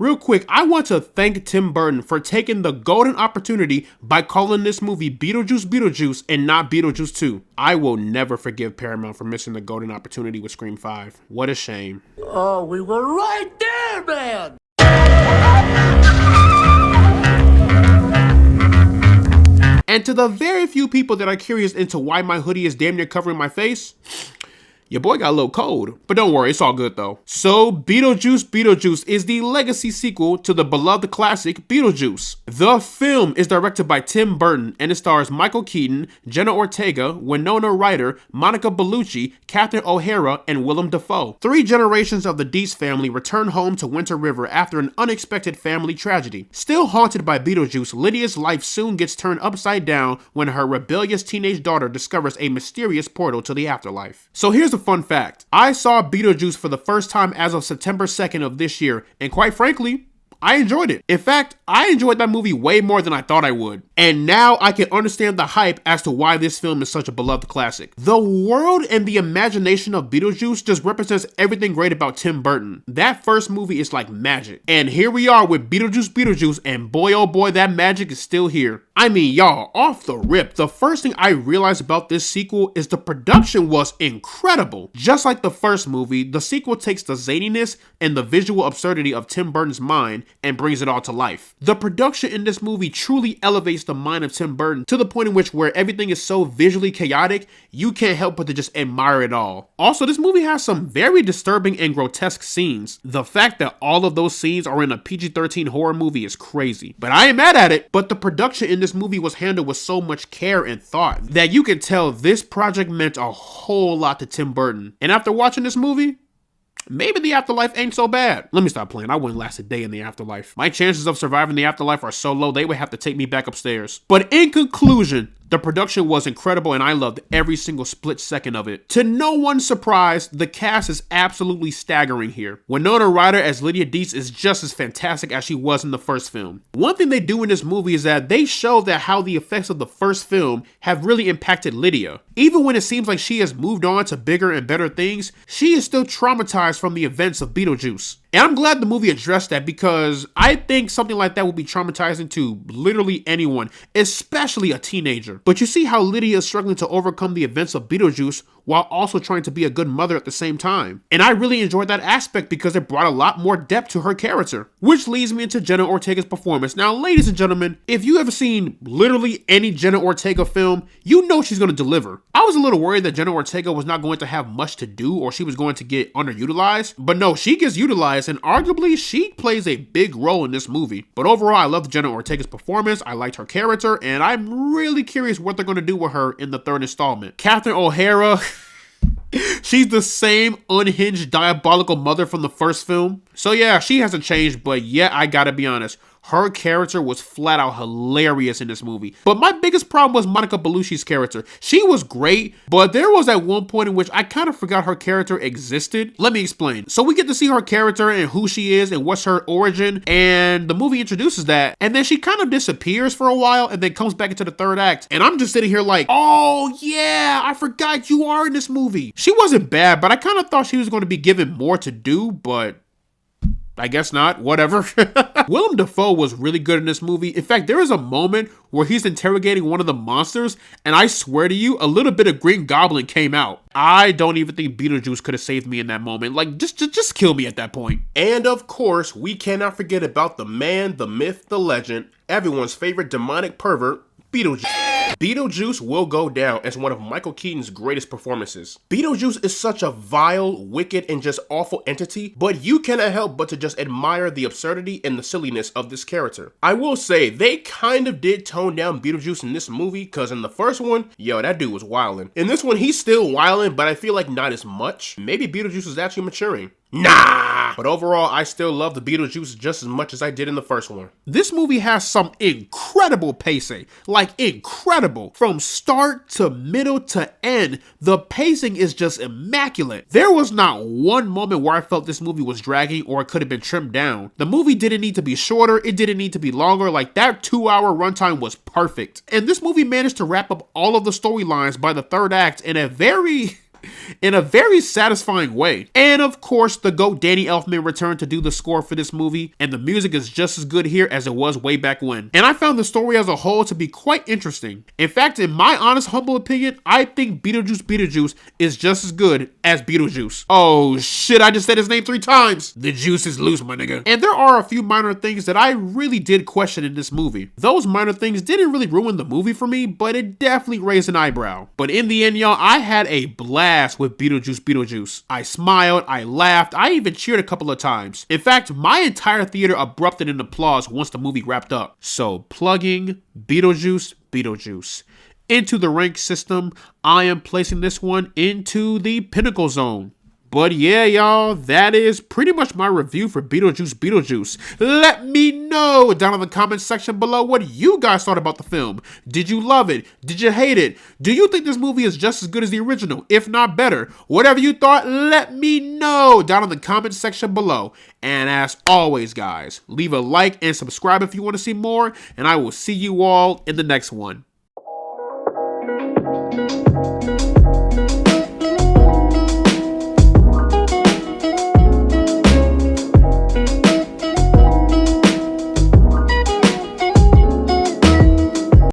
Real quick, I want to thank Tim Burton for taking the golden opportunity by calling this movie Beetlejuice Beetlejuice and not Beetlejuice 2. I will never forgive Paramount for missing the golden opportunity with Scream 5. What a shame. Oh, we were right there, man! And to the very few people that are curious into why my hoodie is damn near covering my face, your boy got a little cold, but don't worry, it's all good though. So, Beetlejuice Beetlejuice is the legacy sequel to the beloved classic Beetlejuice. The film is directed by Tim Burton and it stars Michael Keaton, Jenna Ortega, Winona Ryder, Monica Bellucci, Catherine O'Hara, and Willem Dafoe. 3 generations of the Deese family return home to Winter River after an unexpected family tragedy. Still haunted by Beetlejuice, Lydia's life soon gets turned upside down when her rebellious teenage daughter discovers a mysterious portal to the afterlife. So here's the fun fact. I saw Beetlejuice for the first time as of September 2nd of this year, and quite frankly, I enjoyed it. In fact, I enjoyed that movie way more than I thought I would. And now I can understand the hype as to why this film is such a beloved classic. The world and the imagination of Beetlejuice just represents everything great about Tim Burton. That first movie is like magic. And here we are with Beetlejuice Beetlejuice, and boy oh boy, that magic is still here. I mean, y'all, off the rip, the first thing I realized about this sequel is the production was incredible. Just like the first movie, the sequel takes the zaniness and the visual absurdity of Tim Burton's mind and brings it all to life. The production in this movie truly elevates the mind of Tim Burton to the point in which where everything is so visually chaotic, you can't help but to just admire it all. Also, this movie has some very disturbing and grotesque scenes. The fact that all of those scenes are in a PG-13 horror movie is crazy. But I ain't mad at it. But the production in this movie was handled with so much care and thought that you can tell this project meant a whole lot to Tim Burton. And after watching this movie, maybe the afterlife ain't so bad. Let me stop playing. I wouldn't last a day in the afterlife. My chances of surviving the afterlife are so low, they would have to take me back upstairs. But in conclusion, the production was incredible and I loved every single split second of it. To no one's surprise, the cast is absolutely staggering here. Winona Ryder as Lydia Deese is just as fantastic as she was in the first film. One thing they do in this movie is that they show that how the effects of the first film have really impacted Lydia. Even when it seems like she has moved on to bigger and better things, she is still traumatized from the events of Beetlejuice. And I'm glad the movie addressed that because I think something like that would be traumatizing to literally anyone, especially a teenager. But you see how Lydia is struggling to overcome the events of Beetlejuice while also trying to be a good mother at the same time. And I really enjoyed that aspect because it brought a lot more depth to her character. Which leads me into Jenna Ortega's performance. Now, ladies and gentlemen, if you have seen literally any Jenna Ortega film, you know she's going to deliver. I was a little worried that Jenna Ortega was not going to have much to do or she was going to get underutilized. But no, she gets utilized and arguably she plays a big role in this movie. But overall, I loved Jenna Ortega's performance. I liked her character and I'm really curious what they're going to do with her in the third installment. Catherine O'Hara, she's the same unhinged, diabolical mother from the first film. So yeah, she hasn't changed, but yeah, I gotta be honest. Her character was flat out hilarious in this movie. But my biggest problem was Monica Bellucci's character. She was great, but there was at one point in which I kind of forgot her character existed. Let me explain. So we get to see her character and who she is and what's her origin, and the movie introduces that, and then she kind of disappears for a while and then comes back into the third act. And I'm just sitting here like, oh yeah, I forgot you are in this movie. She wasn't bad, but I kind of thought she was going to be given more to do, but I guess not, whatever. Willem Dafoe was really good in this movie. In fact, there is a moment where he's interrogating one of the monsters, and I swear to you, a little bit of Green Goblin came out. I don't even think Beetlejuice could have saved me in that moment. Like, just kill me at that point. And of course, we cannot forget about the man, the myth, the legend, everyone's favorite demonic pervert, Beetlejuice. Beetlejuice will go down as one of Michael Keaton's greatest performances. Beetlejuice is such a vile, wicked, and just awful entity, but you cannot help but to just admire the absurdity and the silliness of this character. I will say, they kind of did tone down Beetlejuice in this movie, because in the first one, yo, that dude was wildin'. In this one, he's still wildin', but I feel like not as much. Maybe Beetlejuice is actually maturing. Nah! But overall, I still love the Beetlejuice just as much as I did in the first one. This movie has some incredible pacing. Like, incredible. From start to middle to end, the pacing is just immaculate. There was not one moment where I felt this movie was dragging or it could have been trimmed down. The movie didn't need to be shorter, it didn't need to be longer. Like, that 2-hour runtime was perfect. And this movie managed to wrap up all of the storylines by the third act in a very in a very satisfying way. And of course, the GOAT Danny Elfman returned to do the score for this movie, and the music is just as good here as it was way back when. And I found the story as a whole to be quite interesting. In fact, in my honest, humble opinion, I think Beetlejuice Beetlejuice is just as good as Beetlejuice. Oh shit, I just said his name 3 times. The juice is loose, my nigga. And there are a few minor things that I really did question in this movie. Those minor things didn't really ruin the movie for me, but it definitely raised an eyebrow. But in the end, y'all, I had a blast with Beetlejuice Beetlejuice. I smiled, I laughed, I even cheered a couple of times. In fact, my entire theater erupted in applause once the movie wrapped up. So plugging Beetlejuice Beetlejuice into the rank system, I am placing this one into the pinnacle zone. But yeah, y'all, that is pretty much my review for Beetlejuice Beetlejuice. Let me know down in the comment section below what you guys thought about the film. Did you love it? Did you hate it? Do you think this movie is just as good as the original, if not better? Whatever you thought, let me know down in the comment section below. And as always, guys, leave a like and subscribe if you want to see more, and I will see you all in the next one.